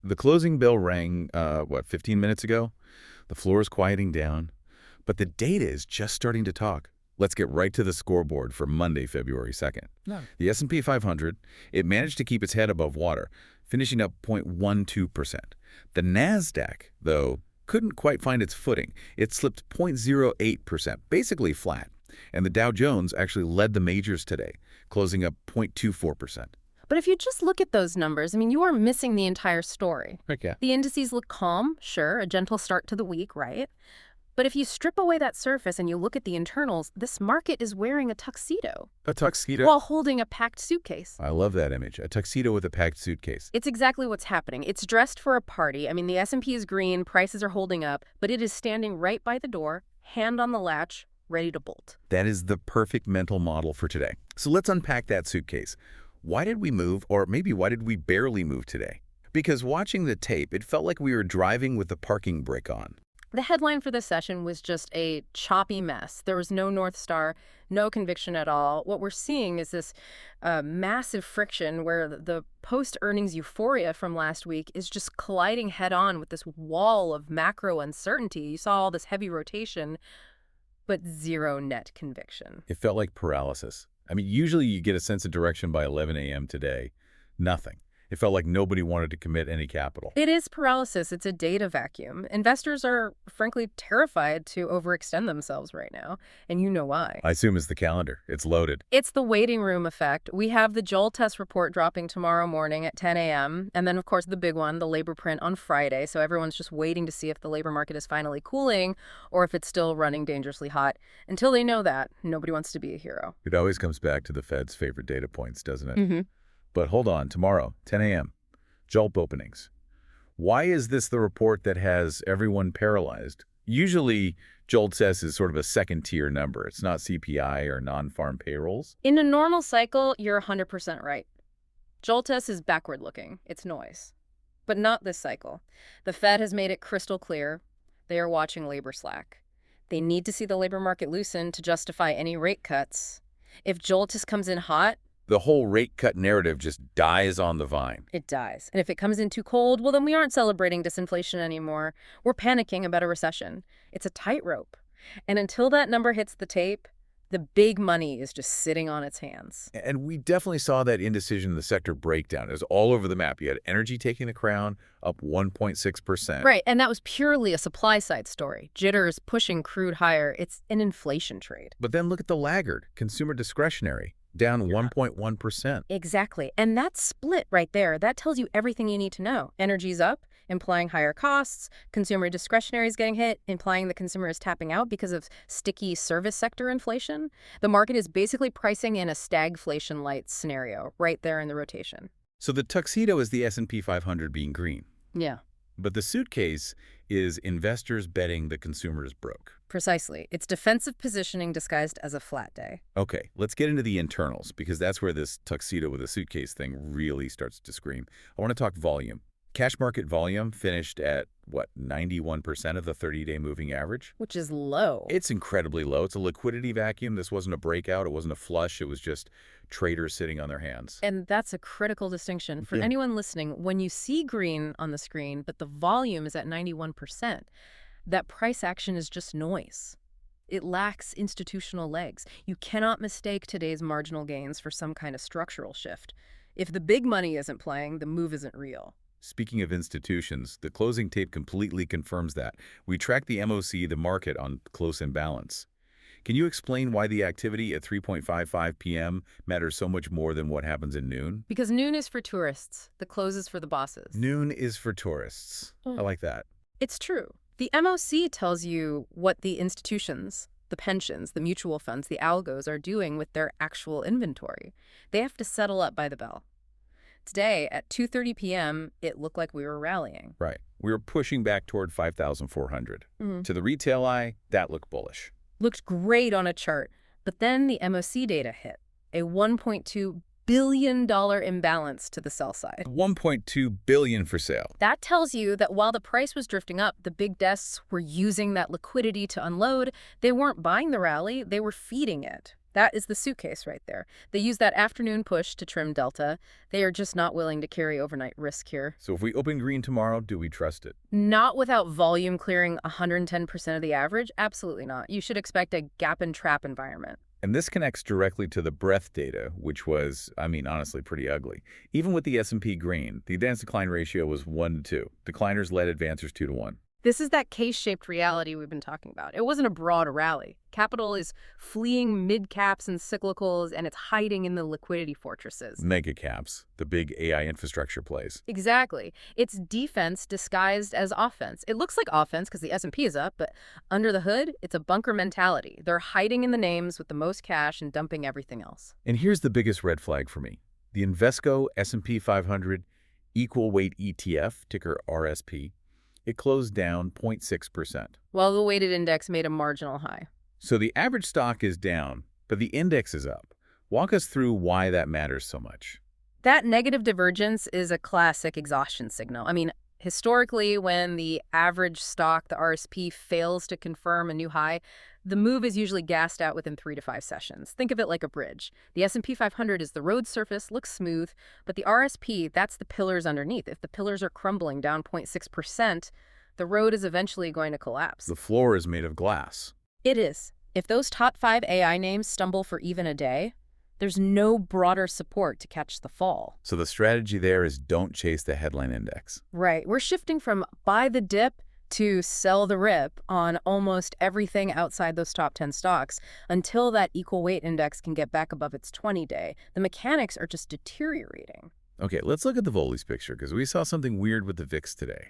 The closing bell rang, 15 minutes ago? The floor is quieting down, but the data is just starting to talk. Let's get right to the scoreboard for Monday, February 2nd. No. The S&P 500, it managed to keep its head above water, finishing up 0.12%. The NASDAQ, though, couldn't quite find its footing. It slipped 0.08%, basically flat. And the Dow Jones actually led the majors today, closing up 0.24%. But if you just look at those numbers, I mean, you are missing the entire story. Heck yeah. The indices look calm, sure, a gentle start to the week, right? But if you strip away that surface and you look at the internals, this market is wearing a tuxedo. A tuxedo? While holding a packed suitcase. I love that image. A tuxedo with a packed suitcase. It's exactly what's happening. It's dressed for a party. I mean, the S&P is green, prices are holding up, but it is standing right by the door, hand on the latch, ready to bolt. That is the perfect mental model for today. So let's unpack that suitcase. Why did we move, or maybe why did we barely move today? Because watching the tape, it felt like we were driving with the parking brake on. The headline for this session was just a choppy mess. There was no North Star, no conviction at all. What we're seeing is this massive friction where the post-earnings euphoria from last week is just colliding head-on with this wall of macro uncertainty. You saw all this heavy rotation, but zero net conviction. It felt like paralysis. I mean, usually you get a sense of direction by 11 a.m. today. Nothing. It felt like nobody wanted to commit any capital. It is paralysis. It's a data vacuum. Investors are, frankly, terrified to overextend themselves right now, and you know why. I assume it's the calendar. It's loaded. It's the waiting room effect. We have the JOLTS report dropping tomorrow morning at 10 a.m., and then, of course, the big one, the labor print on Friday, so everyone's just waiting to see if the labor market is finally cooling or if it's still running dangerously hot. Until they know that, nobody wants to be a hero. It always comes back to the Fed's favorite data points, doesn't it? Mm-hmm. But hold on, tomorrow, 10 a.m., JOLT openings. Why is this the report that has everyone paralyzed? Usually, JOLTS is sort of a second-tier number. It's not CPI or non-farm payrolls. In a normal cycle, you're 100% right. JOLTS is backward-looking. It's noise. But not this cycle. The Fed has made it crystal clear. They are watching labor slack. They need to see the labor market loosen to justify any rate cuts. If JOLTS comes in hot, The whole rate cut narrative just dies on the vine. it dies. And if it comes in too cold, well, then we aren't celebrating disinflation anymore. We're panicking about a recession. It's a tightrope. And until that number hits the tape, the big money is just sitting on its hands. And we definitely saw that indecision in the sector breakdown. It was all over the map. You had energy taking the crown, up 1.6%. Right, and that was purely a supply-side story. Jitters pushing crude higher. It's an inflation trade. But then look at the laggard, consumer discretionary, down 1.1%. Exactly, and that split right there, that tells you everything you need to know. Energy's up, implying higher costs. Consumer discretionary is getting hit, implying the consumer is tapping out because of sticky service sector inflation. The market is basically pricing in a stagflation-light scenario right there in the rotation. So the tuxedo is the S&P 500 being green. Yeah. But the suitcase is investors betting the consumer is broke. Precisely. It's defensive positioning disguised as a flat day. Okay, let's get into the internals, because that's where this tuxedo with a suitcase thing really starts to scream. I want to talk volume. Cash market volume finished at, 91% of the 30-day moving average? Which is low. It's incredibly low. It's a liquidity vacuum. This wasn't a breakout. It wasn't a flush. It was just traders sitting on their hands. And that's a critical distinction. For Yeah. anyone listening, when you see green on the screen, but the volume is at 91%, that price action is just noise. It lacks institutional legs. You cannot mistake today's marginal gains for some kind of structural shift. If the big money isn't playing, the move isn't real. Speaking of institutions, the closing tape completely confirms that. We track the MOC, the market, on close imbalance. Can you explain why the activity at 3:55 p.m. matters so much more than what happens at noon? Because noon is for tourists. The close is for the bosses. Noon is for tourists. I like that. It's true. The MOC tells you what the institutions, the pensions, the mutual funds, the algos are doing with their actual inventory. They have to settle up by the bell. Today, at 2:30 p.m., it looked like we were rallying. Right. We were pushing back toward 5,400. To the retail eye, that looked bullish. Looked great on a chart, but then the MOC data hit. A $1.2 billion imbalance to the sell side. $1.2 billion for sale. That tells you that while the price was drifting up, the big desks were using that liquidity to unload. They weren't buying the rally, they were feeding it. That is the suitcase right there. They use that afternoon push to trim delta. They are just not willing to carry overnight risk here. So if we open green tomorrow, do we trust it? Not without volume clearing 110% of the average. Absolutely not. You should expect a gap and trap environment. And this connects directly to the breadth data, which was, honestly, pretty ugly. Even with the S&P green, the advance decline ratio was 1 to 2. Decliners led advancers 2 to 1. This is that K-shaped reality we've been talking about. It wasn't a broad rally. Capital is fleeing mid-caps and cyclicals, and it's hiding in the liquidity fortresses. Mega caps, the big AI infrastructure plays. Exactly. It's defense disguised as offense. It looks like offense because the S&P is up, but under the hood, it's a bunker mentality. They're hiding in the names with the most cash and dumping everything else. And here's the biggest red flag for me. The Invesco S&P 500 Equal Weight ETF, ticker RSP, it closed down 0.6%. While the weighted index made a marginal high. So the average stock is down, but the index is up. Walk us through why that matters so much. That negative divergence is a classic exhaustion signal. Historically, when the average stock, the RSP, fails to confirm a new high, the move is usually gassed out within 3 to 5 sessions. Think of it like a bridge. The S&P 500 is the road surface, looks smooth, but the RSP, that's the pillars underneath. If the pillars are crumbling down 0.6%, the road is eventually going to collapse. The floor is made of glass. It is. If those top 5 AI names stumble for even a day, there's no broader support to catch the fall. So the strategy there is don't chase the headline index. Right. We're shifting from buy the dip to sell the rip on almost everything outside those top 10 stocks until that equal weight index can get back above its 20-day. The mechanics are just deteriorating. Okay, let's look at the Voles picture because we saw something weird with the VIX today.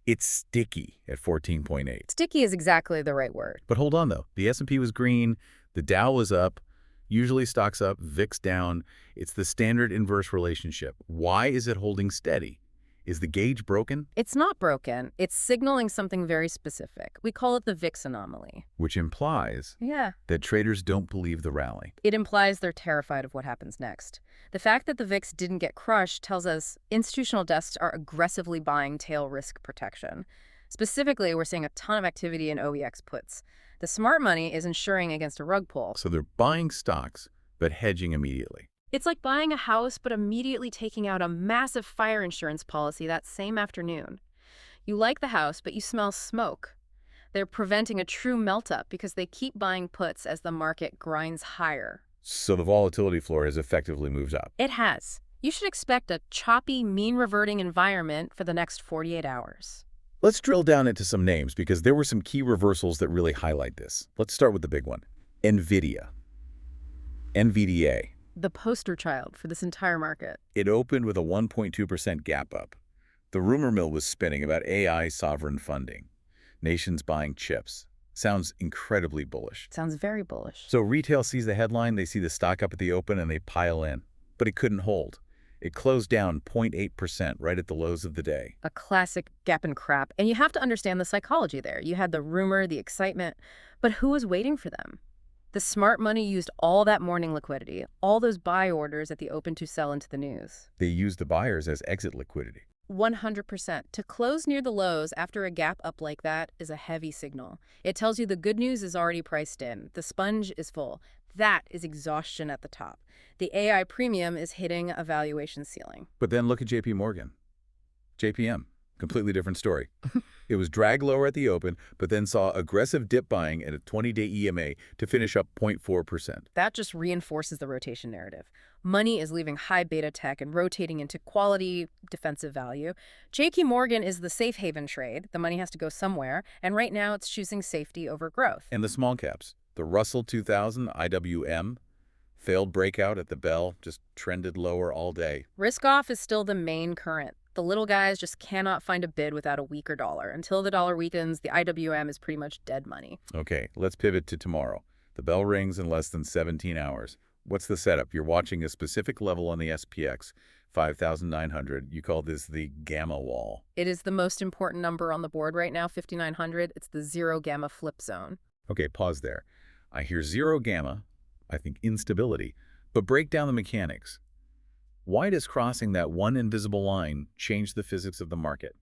It's sticky at 14.8. Sticky is exactly the right word. But hold on, though. The S&P was green, the Dow was up, usually stocks up, VIX down. It's the standard inverse relationship. Why is it holding steady? Is the gauge broken? It's not broken. It's signaling something very specific. We call it the VIX anomaly. Which implies Yeah. that traders don't believe the rally. It implies they're terrified of what happens next. The fact that the VIX didn't get crushed tells us institutional desks are aggressively buying tail risk protection. Specifically, we're seeing a ton of activity in OEX puts. The smart money is insuring against a rug pull. So they're buying stocks, but hedging immediately. It's like buying a house but immediately taking out a massive fire insurance policy that same afternoon. You like the house, but you smell smoke. They're preventing a true melt-up because they keep buying puts as the market grinds higher. So the volatility floor has effectively moved up. It has. You should expect a choppy, mean-reverting environment for the next 48 hours. Let's drill down into some names because there were some key reversals that really highlight this. Let's start with the big one, NVIDIA. NVDA. The poster child for this entire market. It opened with a 1.2% gap up. The rumor mill was spinning about AI sovereign funding. Nations buying chips. Sounds incredibly bullish. Sounds very bullish. So retail sees the headline, they see the stock up at the open, and they pile in. But it couldn't hold. It closed down 0.8% right at the lows of the day. A classic gap and crap. And you have to understand the psychology there. You had the rumor, the excitement, but who was waiting for them? The smart money used all that morning liquidity, all those buy orders at the open to sell into the news. They used the buyers as exit liquidity. 100%. To close near the lows after a gap up like that is a heavy signal. It tells you the good news is already priced in. The sponge is full. That is exhaustion at the top. The AI premium is hitting a valuation ceiling. But then look at JP Morgan. JPM, completely different story. It was dragged lower at the open, but then saw aggressive dip buying at a 20-day EMA to finish up 0.4%. That just reinforces the rotation narrative. Money is leaving high beta tech and rotating into quality defensive value. JP Morgan is the safe haven trade. The money has to go somewhere, and right now it's choosing safety over growth. And the small caps. The Russell 2000 IWM failed breakout at the bell, just trended lower all day. Risk off is still the main current. The little guys just cannot find a bid without a weaker dollar. Until the dollar weakens, the IWM is pretty much dead money. Okay, let's pivot to tomorrow. The bell rings in less than 17 hours. What's the setup? You're watching a specific level on the SPX, 5,900. You call this the Gamma Wall. It is the most important number on the board right now, 5,900. It's the zero gamma flip zone. Okay, pause there. I hear zero gamma, I think instability, but break down the mechanics. Why does crossing that one invisible line change the physics of the market?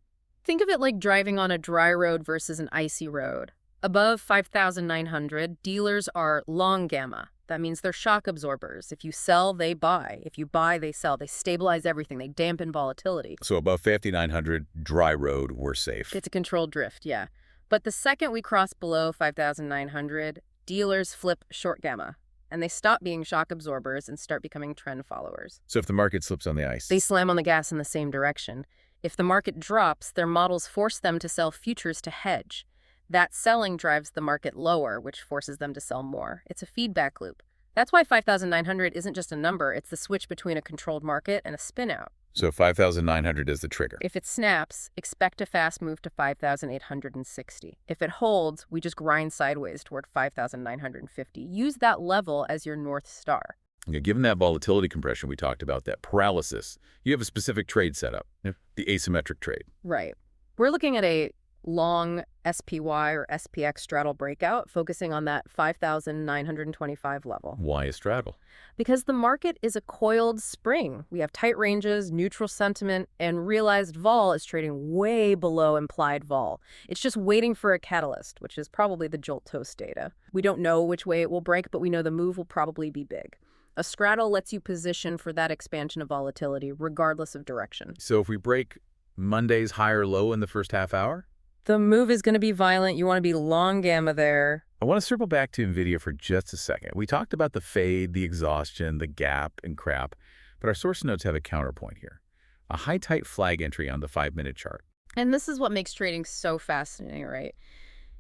Think of it like driving on a dry road versus an icy road. Above 5,900, dealers are long gamma. That means they're shock absorbers. If you sell, they buy. If you buy, they sell. They stabilize everything. They dampen volatility. So above 5,900, dry road, we're safe. It's a controlled drift, yeah. But the second we cross below 5,900, dealers flip short gamma, and they stop being shock absorbers and start becoming trend followers. So if the market slips on the ice, They slam on the gas in the same direction. If the market drops, their models force them to sell futures to hedge. That selling drives the market lower, which forces them to sell more. It's a feedback loop. That's why 5,900 isn't just a number, it's the switch between a controlled market and a spin-out. so 5,900 is the trigger. If it snaps, expect a fast move to 5,860. If it holds, we just grind sideways toward 5,950. Use that level as your North Star. Okay, given that volatility compression we talked about, that paralysis, you have a specific trade setup, the asymmetric trade. Right. We're looking at a long SPY or SPX straddle breakout, focusing on that 5,925 level. Why a straddle? Because the market is a coiled spring. We have tight ranges, neutral sentiment, and realized vol is trading way below implied vol. It's just waiting for a catalyst, which is probably the JOLTS data. We don't know which way it will break, but we know the move will probably be big. A straddle lets you position for that expansion of volatility, regardless of direction. So if we break Monday's high or low in the first half hour? The move is going to be violent. You want to be long gamma there. I want to circle back to NVIDIA for just a second. We talked about the fade, the exhaustion, the gap, and crap, but our source notes have a counterpoint here. A high tight flag entry on the 5-minute chart. And this is what makes trading so fascinating, right?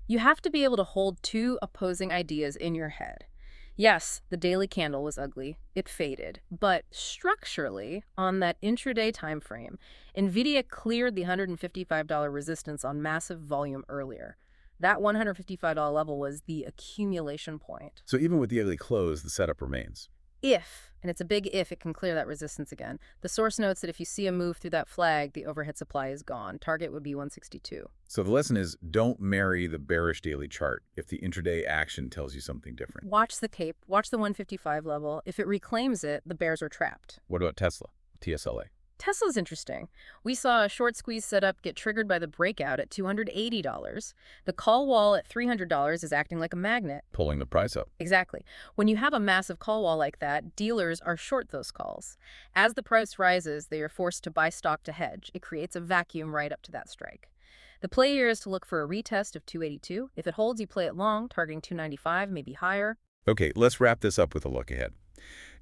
You have to be able to hold two opposing ideas in your head. Yes, the daily candle was ugly. It faded. But structurally, on that intraday time frame, NVIDIA cleared the $155 resistance on massive volume earlier. That $155 level was the accumulation point. So even with the ugly close, the setup remains. If, and it's a big if, it can clear that resistance again. The source notes that if you see a move through that flag, the overhead supply is gone. Target would be 162. So the lesson is, don't marry the bearish daily chart if the intraday action tells you something different. Watch the cape. Watch the 155 level. If it reclaims it, the bears are trapped. What about Tesla, TSLA? Tesla's interesting. We saw a short squeeze setup get triggered by the breakout at $280. The call wall at $300 is acting like a magnet. Pulling the price up. Exactly. When you have a massive call wall like that, dealers are short those calls. As the price rises, they are forced to buy stock to hedge. It creates a vacuum right up to that strike. The play here is to look for a retest of 282. If it holds, you play it long, targeting 295, maybe higher. Okay, let's wrap this up with a look ahead.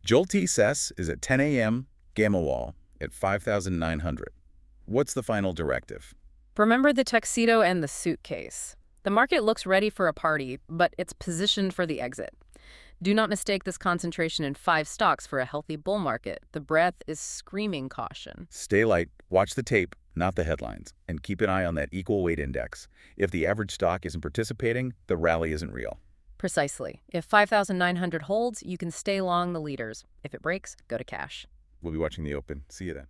JOLTS is at 10 a.m., Gamma Wall at 5,900. What's the final directive? Remember the Tuxedo and the Suitcase. The market looks ready for a party, but it's positioned for the exit. Do not mistake this concentration in 5 stocks for a healthy bull market. The breadth is screaming caution. Stay light, watch the tape, not the headlines, and keep an eye on that equal weight index. If the average stock isn't participating, the rally isn't real. Precisely. If 5,900 holds, you can stay long the leaders. If it breaks, go to cash. We'll be watching the open. See you then.